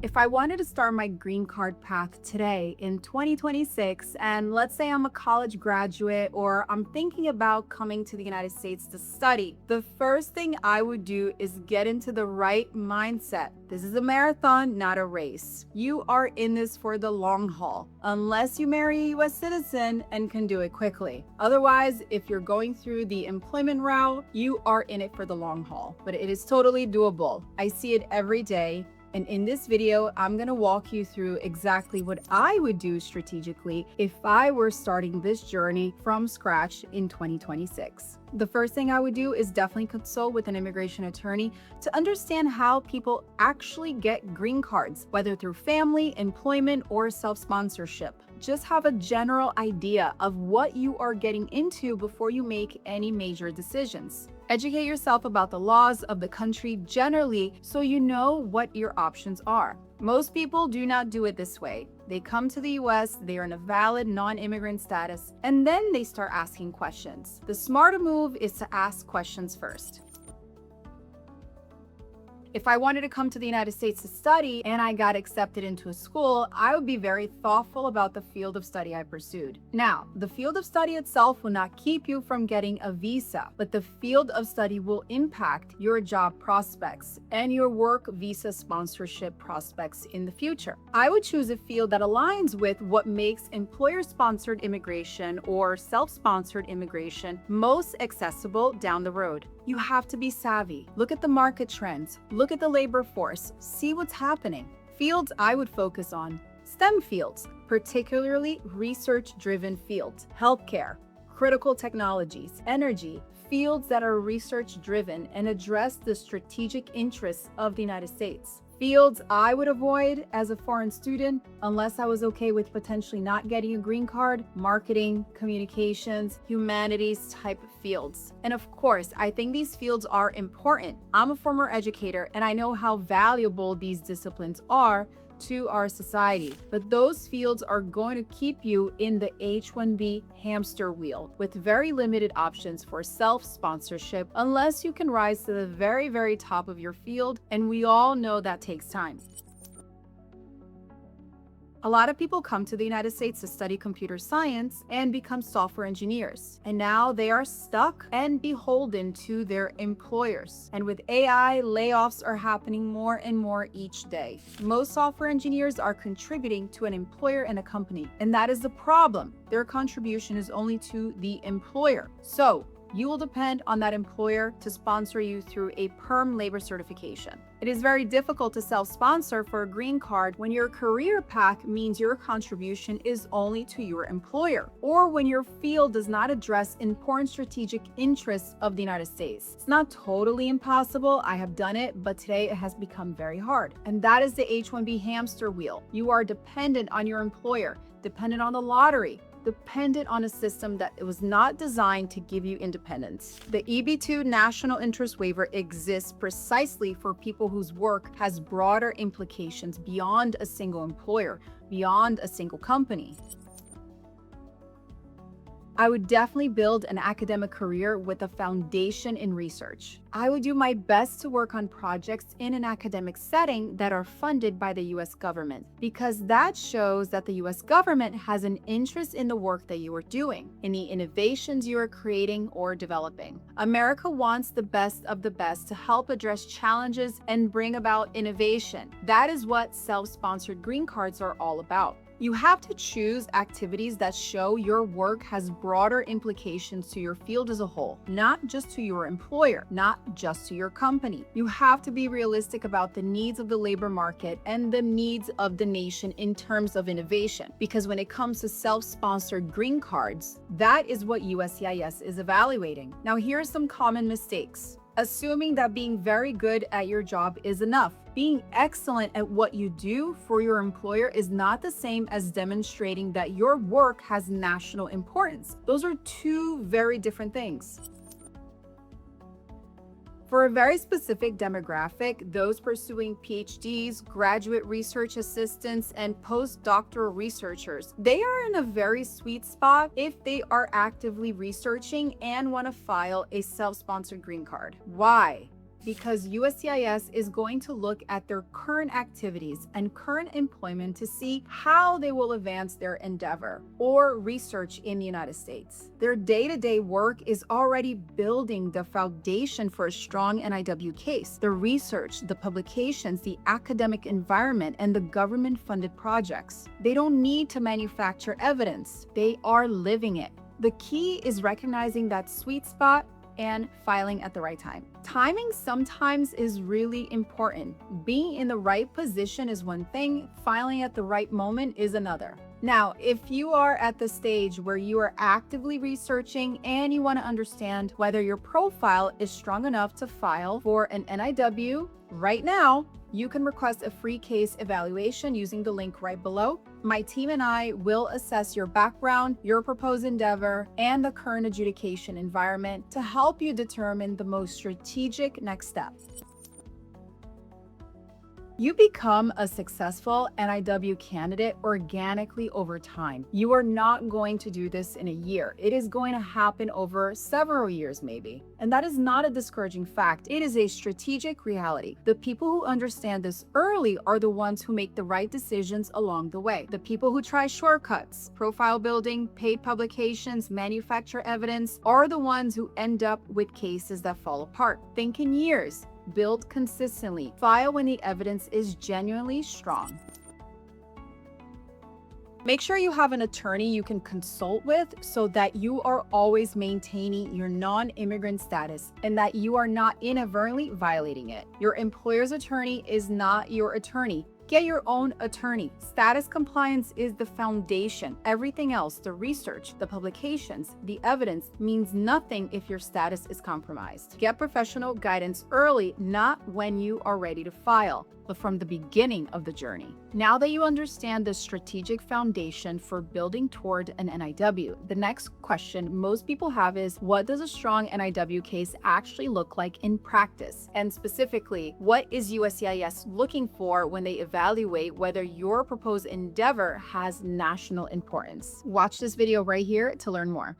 If I wanted to start my green card path today in 2026, and let's say I'm a college graduate or I'm thinking about coming to the United States to study, the first thing I would do is get into the right mindset. This is a marathon, not a race. You are in this for the long haul, unless you marry a US citizen and can do it quickly. Otherwise, if you're going through the employment route, you are in it for the long haul. But it is totally doable. I see it every day. And in this video, I'm going to walk you through exactly what I would do strategically if I were starting this journey from scratch in 2026. The first thing I would do is definitely consult with an immigration attorney to understand how people actually get green cards, whether through family, employment, or self-sponsorship. Just have a general idea of what you are getting into before you make any major decisions. Educate yourself about the laws of the country generally so you know what your options are. Most people do not do it this way. They come to the US, they are in a valid non-immigrant status, and then they start asking questions. The smarter move is to ask questions first. If I wanted to come to the United States to study and I got accepted into a school, I would be very thoughtful about the field of study I pursued. Now, the field of study itself will not keep you from getting a visa, but the field of study will impact your job prospects and your work visa sponsorship prospects in the future. I would choose a field that aligns with what makes employer-sponsored immigration or self-sponsored immigration most accessible down the road. You have to be savvy. Look at the market trends. Look at the labor force. See what's happening. Fields I would focus on: STEM fields, particularly research-driven fields, healthcare, critical technologies, energy, fields that are research-driven and address the strategic interests of the United States. Fields I would avoid as a foreign student, unless I was okay with potentially not getting a green card: marketing, communications, humanities type fields. And of course, I think these fields are important. I'm a former educator and I know how valuable these disciplines are to our society, but those fields are going to keep you in the H-1B hamster wheel with very limited options for self-sponsorship unless you can rise to the very, very top of your field, and we all know that takes time. A lot of people come to the United States to study computer science and become software engineers. And now they are stuck and beholden to their employers. And with AI, layoffs are happening more and more each day. Most software engineers are contributing to an employer and a company. And that is the problem. Their contribution is only to the employer. So you will depend on that employer to sponsor you through a perm labor certification. It is very difficult to self-sponsor for a green card when your career path means your contribution is only to your employer, or when your field does not address important strategic interests of the United States. It's not totally impossible. I have done it, but today it has become very hard. And that is the H-1B hamster wheel. You are dependent on your employer, dependent on the lottery, dependent on a system that it was not designed to give you independence. The EB2 National Interest Waiver exists precisely for people whose work has broader implications beyond a single employer, beyond a single company. I would definitely build an academic career with a foundation in research. I would do my best to work on projects in an academic setting that are funded by the US government, because that shows that the US government has an interest in the work that you are doing, in the innovations you are creating or developing. America wants the best of the best to help address challenges and bring about innovation. That is what self-sponsored green cards are all about. You have to choose activities that show your work has broader implications to your field as a whole, not just to your employer, not just to your company. You have to be realistic about the needs of the labor market and the needs of the nation in terms of innovation, because when it comes to self-sponsored green cards, that is what USCIS is evaluating. Now, here are some common mistakes. Assuming that being very good at your job is enough. Being excellent at what you do for your employer is not the same as demonstrating that your work has national importance. Those are two very different things. For a very specific demographic, those pursuing PhDs, graduate research assistants, and postdoctoral researchers, they are in a very sweet spot if they are actively researching and want to file a self-sponsored green card. Why? because USCIS is going to look at their current activities and current employment to see how they will advance their endeavor or research in the United States. Their day-to-day work is already building the foundation for a strong NIW case. The research, the publications, the academic environment, and the government-funded projects. They don't need to manufacture evidence. They are living it. The key is recognizing that sweet spot and filing at the right time. Timing sometimes is really important. Being in the right position is one thing, filing at the right moment is another. Now, if you are at the stage where you are actively researching and you want to understand whether your profile is strong enough to file for an NIW right now, you can request a free case evaluation using the link right below. My team and I will assess your background, your proposed endeavor, and the current adjudication environment to help you determine the most strategic next step. You become a successful NIW candidate organically over time. You are not going to do this in a year. It is going to happen over several years maybe. And that is not a discouraging fact. It is a strategic reality. The people who understand this early are the ones who make the right decisions along the way. The people who try shortcuts, profile building, paid publications, manufacture evidence, are the ones who end up with cases that fall apart. Think in years. Build consistently. File when the evidence is genuinely strong. Make sure you have an attorney you can consult with so that you are always maintaining your non-immigrant status and that you are not inadvertently violating it. Your employer's attorney is not your attorney. Get your own attorney. Status compliance is the foundation. Everything else, the research, the publications, the evidence, means nothing if your status is compromised. Get professional guidance early, not when you are ready to file, but from the beginning of the journey. Now that you understand the strategic foundation for building toward an NIW, the next question most people have is, what does a strong NIW case actually look like in practice? And specifically, what is USCIS looking for when they evaluate whether your proposed endeavor has national importance? Watch this video right here to learn more.